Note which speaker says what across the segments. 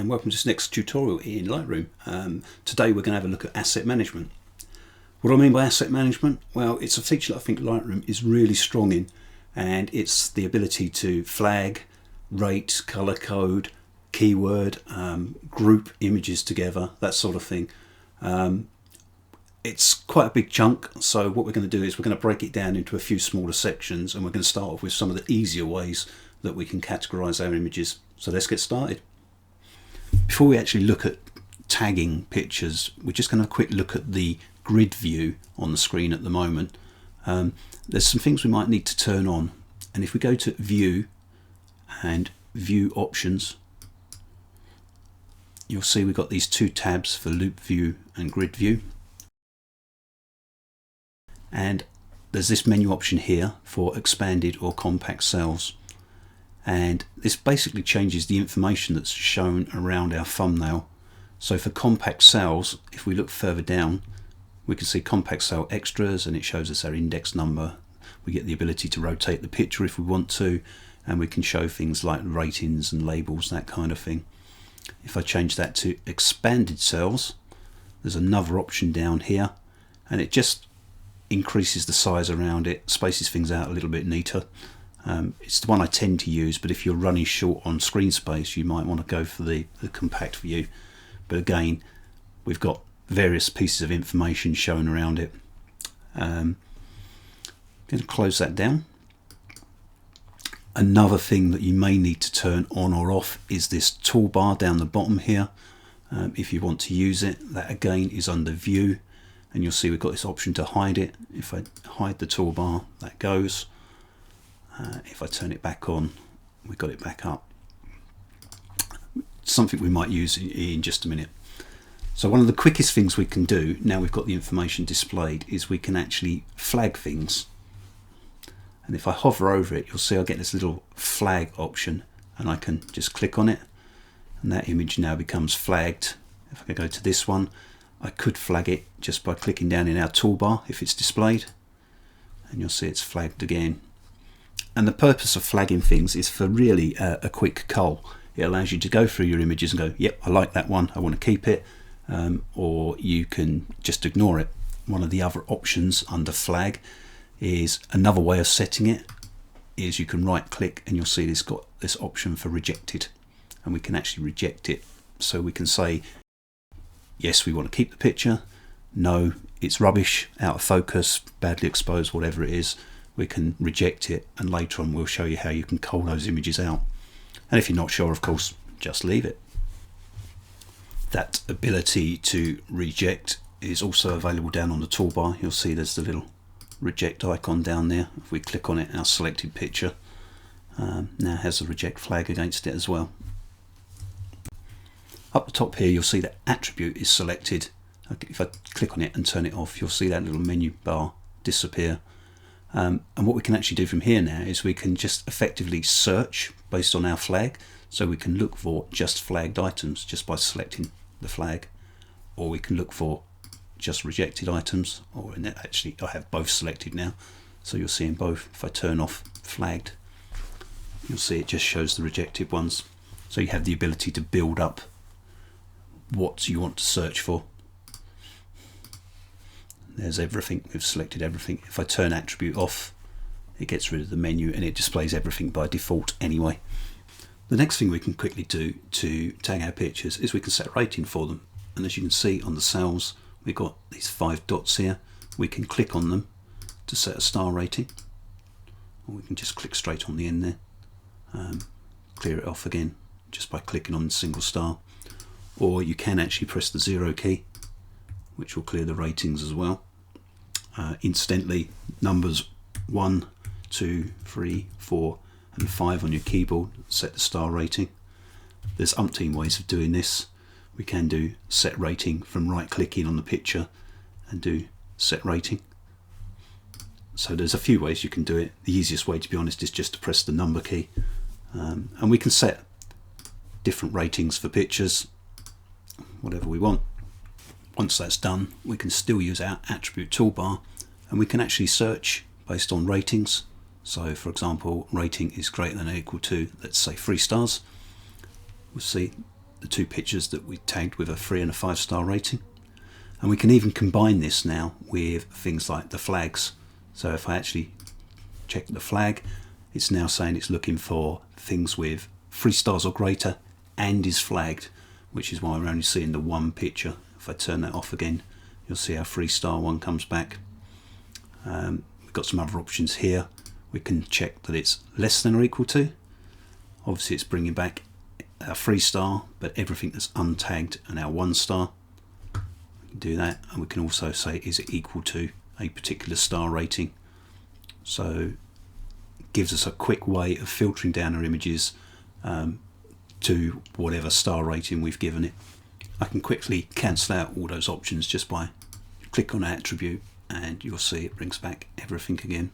Speaker 1: and welcome to this next tutorial in Lightroom. Today we're going to have a look at asset management. What do I mean by asset management? Well, it's a feature that I think Lightroom is really strong in, and it's the ability to flag, rate, color code, keyword, group images together, that sort of thing. It's quite a big chunk, so what we're going to do is we're going to break it down into a few smaller sections, and we're going to start off with some of the easier ways that we can categorize our images. So let's get started. Before we actually look at tagging pictures, we're just going to have a quick look at the grid view on the screen at the moment. There's some things we might need to turn on, and if we go to View and View Options, you'll see we've got these two tabs for Loop View and Grid View. And there's this menu option here for expanded or compact cells, and this basically changes the information that's shown around our thumbnail. So for compact cells, if we look further down, we can see compact cell extras, and it shows us our index number. We get the ability to rotate the picture if we want to, and we can show things like ratings and labels, that kind of thing. If I change that to expanded cells, there's another option down here, and it just increases the size around it, spaces things out a little bit neater. It's the one I tend to use, but if you're running short on screen space, you might want to go for the compact view. But again, we've got various pieces of information shown around it. I'm going to close that down. Another thing that you may need to turn on or off is this toolbar down the bottom here. If you want to use it, that again is under View, and you'll see we've got this option to hide it. If I hide the toolbar, that goes. If I turn it back on, we've got it back up. Something we might use in just a minute. So one of the quickest things we can do, now we've got the information displayed, is we can actually flag things. And if I hover over it, you'll see I get this little flag option, and I can just click on it, and that image now becomes flagged. If I go to this one, I could flag it just by clicking down in our toolbar if it's displayed, and you'll see it's flagged again. And the purpose of flagging things is for really a quick cull. It allows you to go through your images and go, yep, I like that one, I want to keep it, or you can just ignore it. One of the other options under flag is another way of setting it is you can right click, and you'll see it's got this option for rejected, and we can actually reject it. So we can say, yes, we want to keep the picture, no, it's rubbish, out of focus, badly exposed, whatever it is. We can reject it, and later on we'll show you how you can cull those images out. And if you're not sure, of course, just leave it. That ability to reject is also available down on the toolbar. You'll see there's the little reject icon down there. If we click on it, our selected picture now has the reject flag against it as well. Up the top here, you'll see that attribute is selected. If I click on it and turn it off, you'll see that little menu bar disappear. And what we can actually do from here now is we can just effectively search based on our flag. So we can look for just flagged items just by selecting the flag, or we can look for just rejected items, or actually I have both selected now, so you'll see in both. If I turn off flagged, you'll see it just shows the rejected ones. So you have the ability to build up what you want to search for. There's everything, we've selected everything. If I turn attribute off, it gets rid of the menu, and it displays everything by default anyway. The next thing we can quickly do to tag our pictures is we can set a rating for them. And as you can see on the cells, we've got these 5 dots here. We can click on them to set a star rating, or we can just click straight on the end there. Clear it off again just by clicking on the single star. Or you can actually press the 0 key, which will clear the ratings as well. Incidentally, numbers 1, 2, 3, 4 and 5 on your keyboard set the star rating. There's umpteen ways of doing this. We can do set rating from right clicking on the picture and do set rating. So there's a few ways you can do it. The easiest way, to be honest, is just to press the number key. And we can set different ratings for pictures, whatever we want. Once that's done, we can still use our attribute toolbar, and we can actually search based on ratings. So for example, rating is greater than or equal to, let's say, 3 stars. We'll see the two pictures that we tagged with a 3 and a 5-star rating. And we can even combine this now with things like the flags. So if I actually check the flag, it's now saying it's looking for things with 3 stars or greater and is flagged, which is why we're only seeing the one picture. If I turn that off again, you'll see our 3-star one comes back. We've got some other options here. We can check that it's less than or equal to. Obviously it's bringing back our 3-star, but everything that's untagged and our 1-star. We can do that, and we can also say is it equal to a particular star rating. So it gives us a quick way of filtering down our images to whatever star rating we've given it. I can quickly cancel out all those options just by click on attribute, and you'll see it brings back everything again.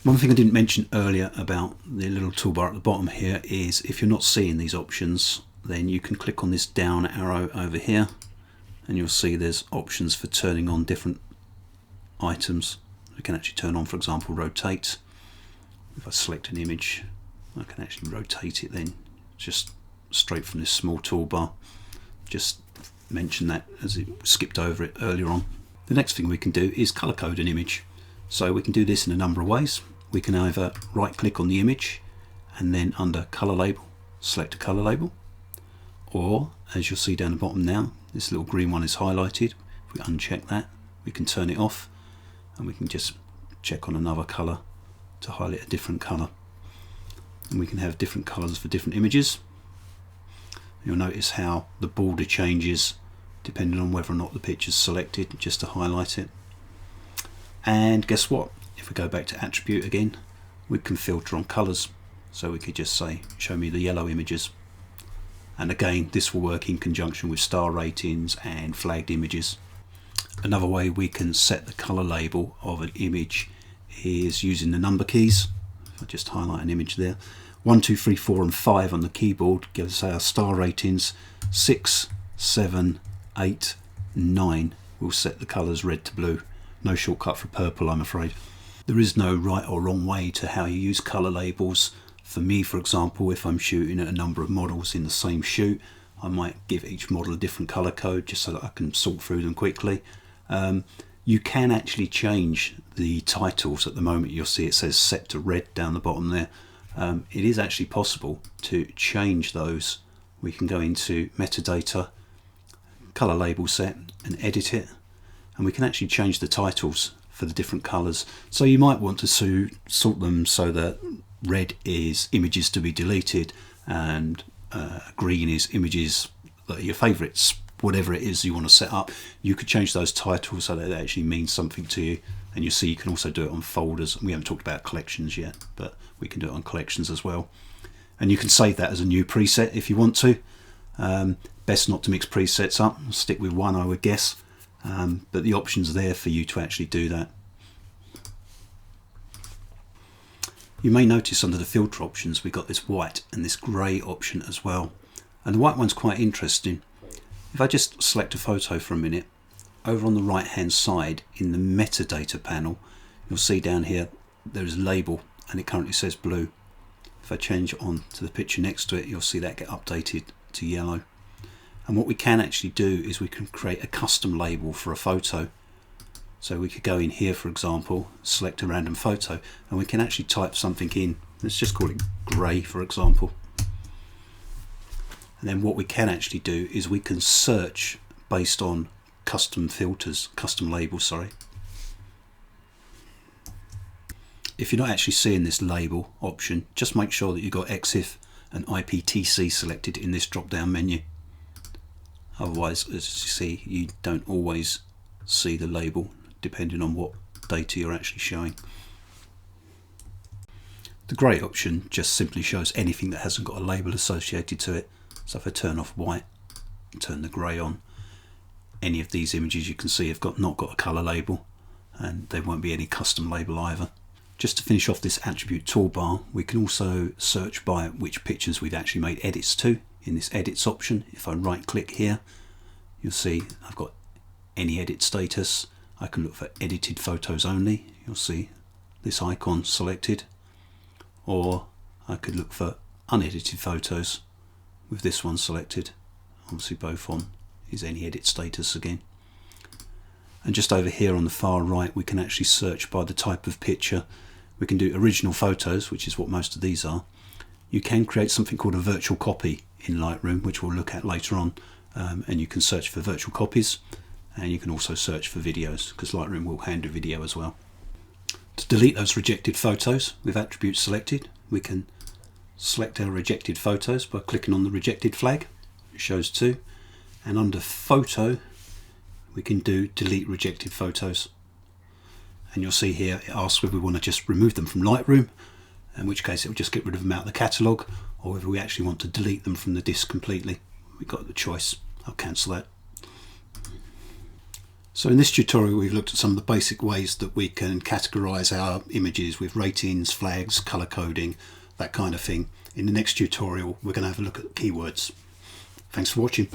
Speaker 1: One thing I didn't mention earlier about the little toolbar at the bottom here is if you're not seeing these options, then you can click on this down arrow over here and you'll see there's options for turning on different items. We can actually turn on, for example, rotate. If I select an image, I can actually rotate it then just straight from this small toolbar. Just mention that as it skipped over it earlier on. The next thing we can do is color code an image. So we can do this in a number of ways. We can either right click on the image and then under color label select a color label, or as you'll see down the bottom now, this little green one is highlighted. If we uncheck that, we can turn it off and we can just check on another color to highlight a different color, and we can have different colors for different images. You'll notice how the border changes depending on whether or not the picture is selected, just to highlight it. And guess what? If we go back to attribute again, we can filter on colors. So we could just say, show me the yellow images. And again, this will work in conjunction with star ratings and flagged images. Another way we can set the color label of an image is using the number keys. If I just highlight an image there, 1, 2, 3, 4 and 5 on the keyboard gives us our star ratings. 6, 7, 8, 9 will set the colors red to blue. No shortcut for purple, I'm afraid. There is no right or wrong way to how you use color labels. For me, for example, if I'm shooting at a number of models in the same shoot, I might give each model a different color code just so that I can sort through them quickly. You can actually change the titles. At the moment you'll see it says set to red down the bottom there. It is actually possible to change those. We can go into metadata, color label set, and edit it, and we can actually change the titles for the different colors. So you might want to sort them so that red is images to be deleted and green is images that are your favorites. Whatever it is you want to set up, you could change those titles so that they actually mean something to you. And you see you can also do it on folders. We haven't talked about collections yet, but we can do it on collections as well. And you can save that as a new preset if you want to. Best not to mix presets up, stick with one I would guess. But the option's there for you to actually do that. You may notice under the filter options we've got this white and this grey option as well. And the white one's quite interesting. If I just select a photo for a minute, over on the right hand side in the metadata panel, you'll see down here there is a label and it currently says blue. If I change on to the picture next to it, you'll see that get updated to yellow. And what we can actually do is we can create a custom label for a photo. So we could go in here, for example, select a random photo, and we can actually type something in. Let's just call it grey, for example. And then what we can actually do is we can search based on custom filters, custom labels, sorry. If you're not actually seeing this label option, just make sure that you've got EXIF and IPTC selected in this drop down menu. Otherwise, as you see, you don't always see the label depending on what data you're actually showing. The grey option just simply shows anything that hasn't got a label associated to it. So if I turn off white and turn the grey on, any of these images you can see have not got a colour label, and there won't be any custom label either. Just to finish off this attribute toolbar, we can also search by which pictures we've actually made edits to in this edits option. If I right click here, you'll see I've got any edit status. I can look for edited photos only. You'll see this icon selected, or I could look for unedited photos. with this one selected. Obviously both on is any edit status again. And just over here on the far right we can actually search by the type of picture. We can do original photos, which is what most of these are. You can create something called a virtual copy in Lightroom, which we'll look at later on, and you can search for virtual copies, and you can also search for videos, because Lightroom will handle video as well. To delete those rejected photos with attributes selected, we can select our rejected photos by clicking on the rejected flag. It shows two, and under photo we can do delete rejected photos, and you'll see here it asks whether we want to just remove them from Lightroom, in which case it will just get rid of them out of the catalogue, or whether we actually want to delete them from the disk completely. We've got the choice. I'll cancel that. So in this tutorial we've looked at some of the basic ways that we can categorize our images with ratings, flags, color coding, that kind of thing. In the next tutorial we're going to have a look at keywords. Thanks for watching.